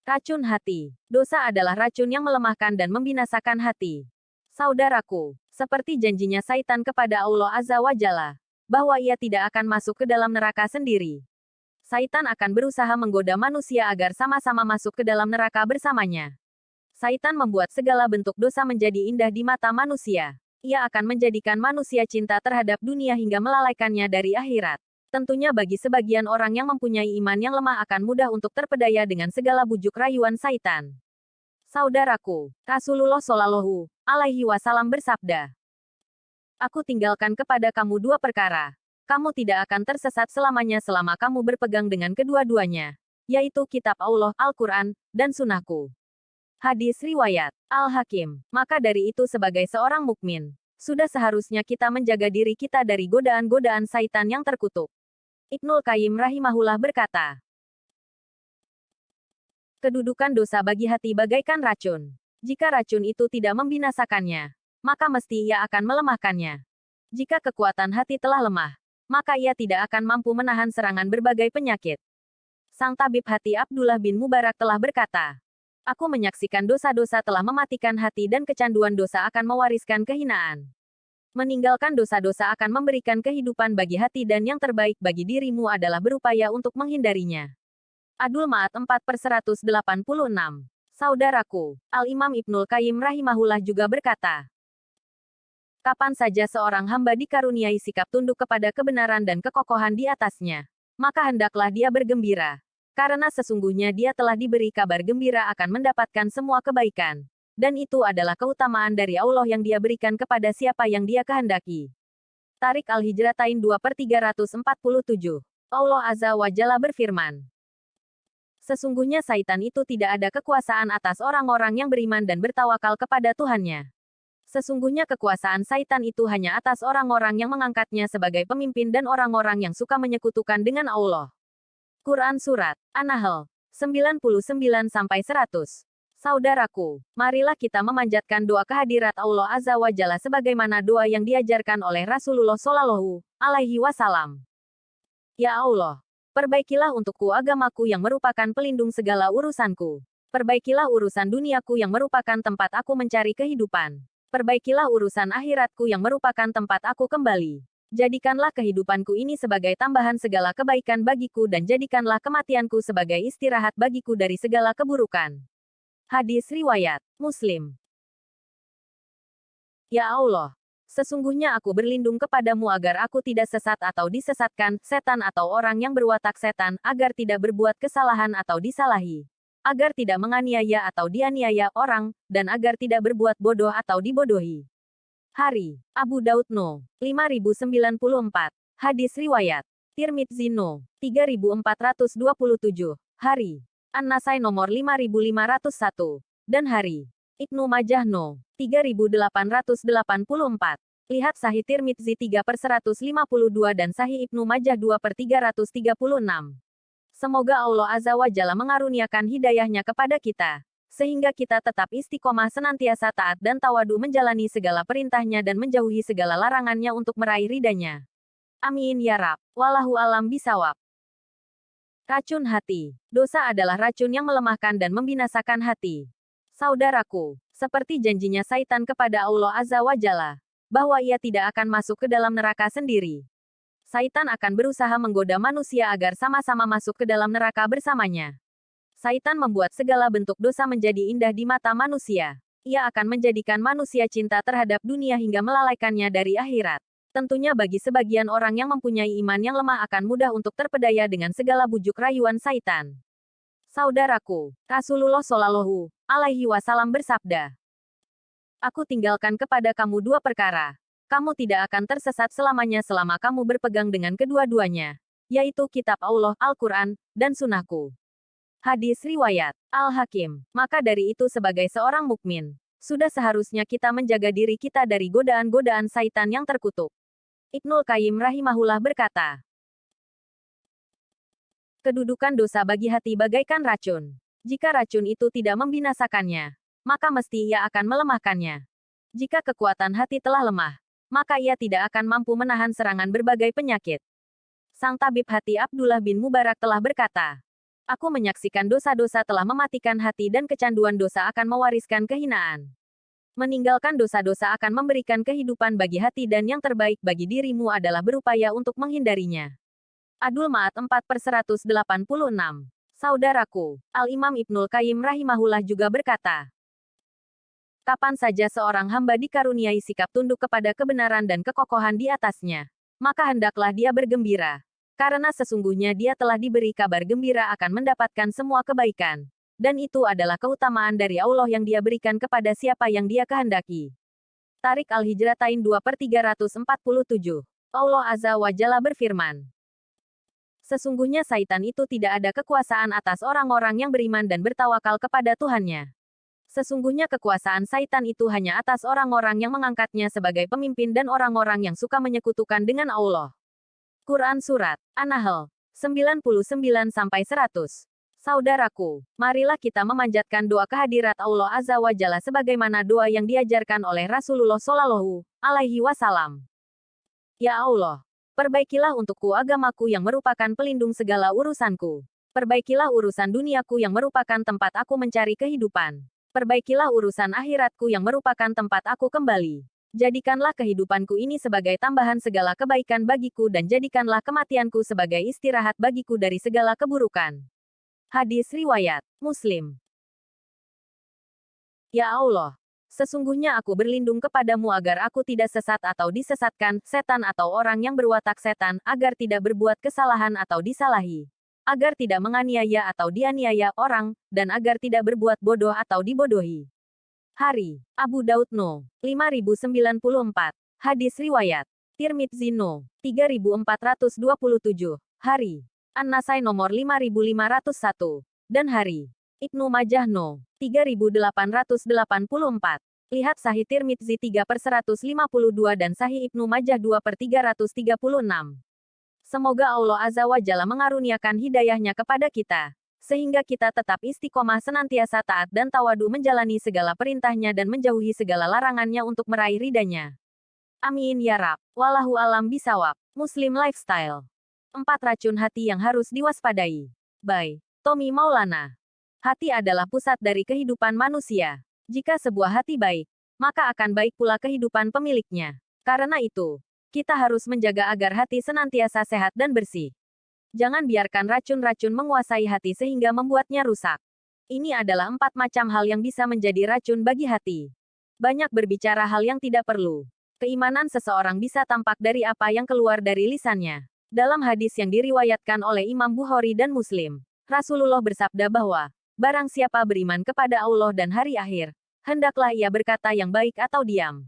Racun hati. Dosa adalah racun yang melemahkan dan membinasakan hati. Saudaraku, seperti janjinya Saitan kepada Allah Azza wa Jalla, bahwa ia tidak akan masuk ke dalam neraka sendiri. Saitan akan berusaha menggoda manusia agar sama-sama masuk ke dalam neraka bersamanya. Saitan membuat segala bentuk dosa menjadi indah di mata manusia. Ia akan menjadikan manusia cinta terhadap dunia hingga melalaikannya dari akhirat. Tentunya bagi sebagian orang yang mempunyai iman yang lemah akan mudah untuk terpedaya dengan segala bujuk rayuan Saitan. Saudaraku, Rasulullah Shallallahu Alaihi Wasallam bersabda, "Aku tinggalkan kepada kamu dua perkara. Kamu tidak akan tersesat selamanya selama kamu berpegang dengan kedua-duanya, yaitu kitab Allah, Al-Quran, dan Sunnahku." Hadis riwayat Al-Hakim. Maka dari itu sebagai seorang mukmin, sudah seharusnya kita menjaga diri kita dari godaan-godaan Saitan yang terkutuk. Ibnul Qayyim rahimahullah berkata, kedudukan dosa bagi hati bagaikan racun. Jika racun itu tidak membinasakannya, maka mesti ia akan melemahkannya. Jika kekuatan hati telah lemah, maka ia tidak akan mampu menahan serangan berbagai penyakit. Sang tabib hati Abdullah bin Mubarak telah berkata, "Aku menyaksikan dosa-dosa telah mematikan hati dan kecanduan dosa akan mewariskan kehinaan. Meninggalkan dosa-dosa akan memberikan kehidupan bagi hati dan yang terbaik bagi dirimu adalah berupaya untuk menghindarinya." Adul Ma'ad 4/186. Saudaraku, Al-Imam Ibnul Qayyim rahimahullah juga berkata, kapan saja seorang hamba dikaruniai sikap tunduk kepada kebenaran dan kekokohan di atasnya, maka hendaklah dia bergembira. Karena sesungguhnya dia telah diberi kabar gembira akan mendapatkan semua kebaikan. Dan itu adalah keutamaan dari Allah yang dia berikan kepada siapa yang dia kehendaki. Tarik Al-Hijratain 2/347. Allah Azza wa Jalla berfirman, sesungguhnya Saitan itu tidak ada kekuasaan atas orang-orang yang beriman dan bertawakal kepada Tuhannya. Sesungguhnya kekuasaan Saitan itu hanya atas orang-orang yang mengangkatnya sebagai pemimpin dan orang-orang yang suka menyekutukan dengan Allah. Quran Surat An-Nahl 99-100. Saudaraku, marilah kita memanjatkan doa kehadirat Allah Azza wa Jalla sebagaimana doa yang diajarkan oleh Rasulullah Shallallahu Alaihi Wasallam. Ya Allah, perbaikilah untukku agamaku yang merupakan pelindung segala urusanku. Perbaikilah urusan duniaku yang merupakan tempat aku mencari kehidupan. Perbaikilah urusan akhiratku yang merupakan tempat aku kembali. Jadikanlah kehidupanku ini sebagai tambahan segala kebaikan bagiku dan jadikanlah kematianku sebagai istirahat bagiku dari segala keburukan. Hadis riwayat Muslim. Ya Allah, sesungguhnya aku berlindung kepadamu agar aku tidak sesat atau disesatkan setan atau orang yang berwatak setan, agar tidak berbuat kesalahan atau disalahi, agar tidak menganiaya atau dianiaya orang, dan agar tidak berbuat bodoh atau dibodohi. Hari Abu Daud No. 5094. Hadis riwayat Tirmidzi No. 3427. Hari An-Nasai nomor 5501. Dan hari Ibnu Majah No. 3884. Lihat Sahih Tirmidzi 3/152 dan Sahih Ibnu Majah 2/336. Semoga Allah Azza wa Jalla mengaruniakan hidayahnya kepada kita, sehingga kita tetap istiqomah senantiasa taat dan tawadu menjalani segala perintahnya dan menjauhi segala larangannya untuk meraih ridhanya. Amin ya Rab. Wallahu alam bisawab. Racun hati. Dosa adalah racun yang melemahkan dan membinasakan hati. Saudaraku, seperti janjinya Saitan kepada Allah Azza wa Jalla, bahwa ia tidak akan masuk ke dalam neraka sendiri. Saitan akan berusaha menggoda manusia agar sama-sama masuk ke dalam neraka bersamanya. Saitan membuat segala bentuk dosa menjadi indah di mata manusia. Ia akan menjadikan manusia cinta terhadap dunia hingga melalaikannya dari akhirat. Tentunya bagi sebagian orang yang mempunyai iman yang lemah akan mudah untuk terpedaya dengan segala bujuk rayuan Saitan. Saudaraku, Rasulullah Shallallahu Alaihi Wasallam bersabda, aku tinggalkan kepada kamu dua perkara. Kamu tidak akan tersesat selamanya selama kamu berpegang dengan kedua-duanya, yaitu kitab Allah, Al-Quran, dan Sunnahku. Hadis riwayat Al-Hakim. Maka dari itu sebagai seorang mukmin, sudah seharusnya kita menjaga diri kita dari godaan-godaan Saitan yang terkutuk. Ibnul Qayyim rahimahullah berkata, kedudukan dosa bagi hati bagaikan racun. Jika racun itu tidak membinasakannya, maka mesti ia akan melemahkannya. Jika kekuatan hati telah lemah, maka ia tidak akan mampu menahan serangan berbagai penyakit. Sang tabib hati Abdullah bin Mubarak telah berkata, Aku menyaksikan dosa-dosa telah mematikan hati dan kecanduan dosa akan mewariskan kehinaan. Meninggalkan dosa-dosa akan memberikan kehidupan bagi hati dan yang terbaik bagi dirimu adalah berupaya untuk menghindarinya. Adul Ma'at 4/186. Saudaraku, Al-Imam Ibnul Qayyim rahimahullah juga berkata, kapan saja seorang hamba dikaruniai sikap tunduk kepada kebenaran dan kekokohan di atasnya, maka hendaklah dia bergembira. Karena sesungguhnya dia telah diberi kabar gembira akan mendapatkan semua kebaikan. Dan itu adalah keutamaan dari Allah yang dia berikan kepada siapa yang dia kehendaki. Tarik Al-Hijratain 2/347. Allah Azza wa Jalla berfirman, sesungguhnya Saitan itu tidak ada kekuasaan atas orang-orang yang beriman dan bertawakal kepada Tuhannya. Sesungguhnya kekuasaan Saitan itu hanya atas orang-orang yang mengangkatnya sebagai pemimpin dan orang-orang yang suka menyekutukan dengan Allah. Quran Surat An-Nahl 99-100. Saudaraku, marilah kita memanjatkan doa kehadirat Allah Azza wa Jalla sebagaimana doa yang diajarkan oleh Rasulullah Shallallahu Alaihi Wasallam. Ya Allah, perbaikilah untukku agamaku yang merupakan pelindung segala urusanku. Perbaikilah urusan duniaku yang merupakan tempat aku mencari kehidupan. Perbaikilah urusan akhiratku yang merupakan tempat aku kembali. Jadikanlah kehidupanku ini sebagai tambahan segala kebaikan bagiku dan jadikanlah kematianku sebagai istirahat bagiku dari segala keburukan. Hadis riwayat Muslim. Ya Allah, sesungguhnya aku berlindung kepadamu agar aku tidak sesat atau disesatkan setan atau orang yang berwatak setan, agar tidak berbuat kesalahan atau disalahi, agar tidak menganiaya atau dianiaya orang, dan agar tidak berbuat bodoh atau dibodohi. Hari, Abu Daud No. 5094. Hadis riwayat Tirmidzi No. 3427. Hari, An-Nasai nomor 5501. Dan hari, Ibnu Majah No. 3884. Lihat Sahih Tirmidzi 3/152 dan Sahih Ibnu Majah 2/336. Semoga Allah Azza wa Jalla mengaruniakan hidayahnya kepada kita, sehingga kita tetap istiqomah senantiasa taat dan tawadu menjalani segala perintahnya dan menjauhi segala larangannya untuk meraih ridanya. Amin ya Rab. Wallahu alam bisawab. Muslim Lifestyle. 4 racun hati yang harus diwaspadai. By Tommy Maulana. Hati adalah pusat dari kehidupan manusia. Jika sebuah hati baik, maka akan baik pula kehidupan pemiliknya. Karena itu, kita harus menjaga agar hati senantiasa sehat dan bersih. Jangan biarkan racun-racun menguasai hati sehingga membuatnya rusak. Ini adalah 4 macam hal yang bisa menjadi racun bagi hati. Banyak berbicara hal yang tidak perlu. Keimanan seseorang bisa tampak dari apa yang keluar dari lisannya. Dalam hadis yang diriwayatkan oleh Imam Bukhari dan Muslim, Rasulullah bersabda bahwa, barang siapa beriman kepada Allah dan hari akhir, hendaklah ia berkata yang baik atau diam.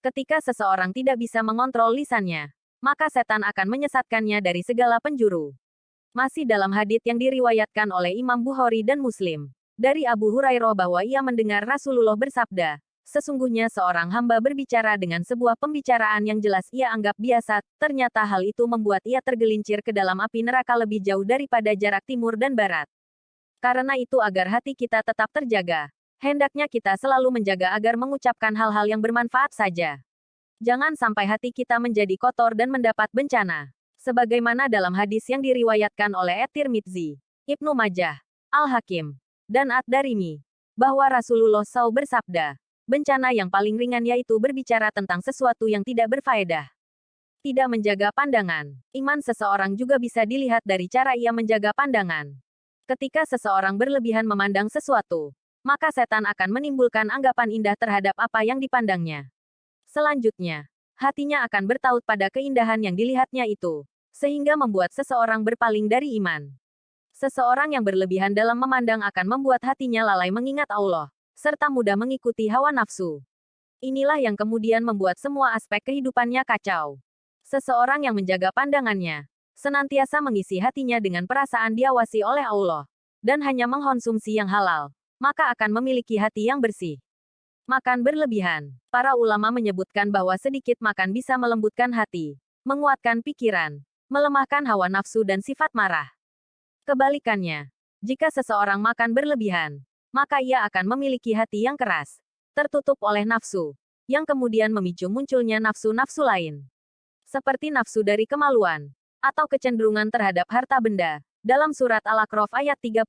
Ketika seseorang tidak bisa mengontrol lisannya, maka setan akan menyesatkannya dari segala penjuru. Masih dalam hadits yang diriwayatkan oleh Imam Bukhari dan Muslim, dari Abu Hurairah bahwa ia mendengar Rasulullah bersabda, sesungguhnya seorang hamba berbicara dengan sebuah pembicaraan yang jelas ia anggap biasa, ternyata hal itu membuat ia tergelincir ke dalam api neraka lebih jauh daripada jarak timur dan barat. Karena itu agar hati kita tetap terjaga, hendaknya kita selalu menjaga agar mengucapkan hal-hal yang bermanfaat saja. Jangan sampai hati kita menjadi kotor dan mendapat bencana. Sebagaimana dalam hadis yang diriwayatkan oleh At-Tirmidzi, Ibnu Majah, Al-Hakim, dan Ad-Darimi, bahwa Rasulullah SAW bersabda, bencana yang paling ringan yaitu berbicara tentang sesuatu yang tidak berfaedah. Tidak menjaga pandangan. Iman seseorang juga bisa dilihat dari cara ia menjaga pandangan. Ketika seseorang berlebihan memandang sesuatu, maka setan akan menimbulkan anggapan indah terhadap apa yang dipandangnya. Selanjutnya, hatinya akan bertaut pada keindahan yang dilihatnya itu, sehingga membuat seseorang berpaling dari iman. Seseorang yang berlebihan dalam memandang akan membuat hatinya lalai mengingat Allah, serta mudah mengikuti hawa nafsu. Inilah yang kemudian membuat semua aspek kehidupannya kacau. Seseorang yang menjaga pandangannya, senantiasa mengisi hatinya dengan perasaan diawasi oleh Allah, dan hanya mengkonsumsi yang halal, maka akan memiliki hati yang bersih. Makan berlebihan. Para ulama menyebutkan bahwa sedikit makan bisa melembutkan hati, menguatkan pikiran, melemahkan hawa nafsu dan sifat marah. Kebalikannya, jika seseorang makan berlebihan, maka ia akan memiliki hati yang keras, tertutup oleh nafsu, yang kemudian memicu munculnya nafsu-nafsu lain. Seperti nafsu dari kemaluan, atau kecenderungan terhadap harta benda, Dalam surat Al-A'raf ayat 31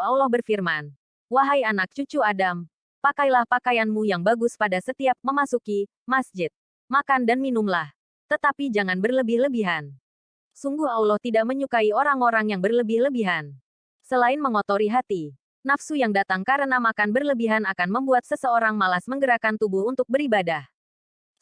Allah berfirman, "Wahai anak cucu Adam, pakailah pakaianmu yang bagus pada setiap memasuki masjid. Makan dan minumlah, tetapi jangan berlebih-lebihan. Sungguh Allah tidak menyukai orang-orang yang berlebih-lebihan." Selain mengotori hati, nafsu yang datang karena makan berlebihan akan membuat seseorang malas menggerakkan tubuh untuk beribadah.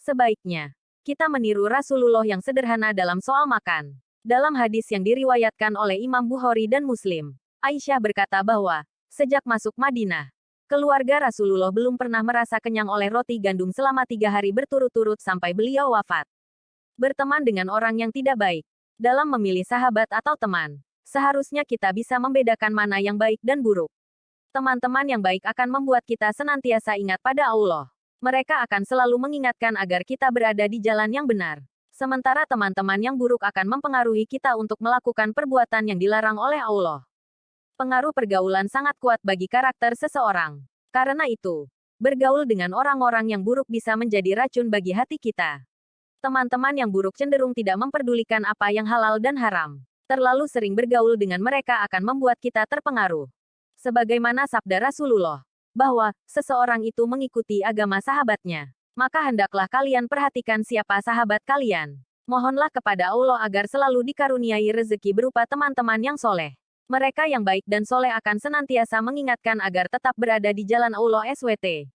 Sebaiknya, kita meniru Rasulullah yang sederhana dalam soal makan. Dalam hadis yang diriwayatkan oleh Imam Bukhari dan Muslim, Aisyah berkata bahwa, sejak masuk Madinah, keluarga Rasulullah belum pernah merasa kenyang oleh roti gandum selama 3 hari berturut-turut sampai beliau wafat. Berteman dengan orang yang tidak baik. Dalam memilih sahabat atau teman, seharusnya kita bisa membedakan mana yang baik dan buruk. Teman-teman yang baik akan membuat kita senantiasa ingat pada Allah. Mereka akan selalu mengingatkan agar kita berada di jalan yang benar. Sementara teman-teman yang buruk akan mempengaruhi kita untuk melakukan perbuatan yang dilarang oleh Allah. Pengaruh pergaulan sangat kuat bagi karakter seseorang. Karena itu, bergaul dengan orang-orang yang buruk bisa menjadi racun bagi hati kita. Teman-teman yang buruk cenderung tidak memperdulikan apa yang halal dan haram. Terlalu sering bergaul dengan mereka akan membuat kita terpengaruh. Sebagaimana sabda Rasulullah, bahwa seseorang itu mengikuti agama sahabatnya. Maka hendaklah kalian perhatikan siapa sahabat kalian. Mohonlah kepada Allah agar selalu dikaruniai rezeki berupa teman-teman yang soleh. Mereka yang baik dan soleh akan senantiasa mengingatkan agar tetap berada di jalan Allah SWT.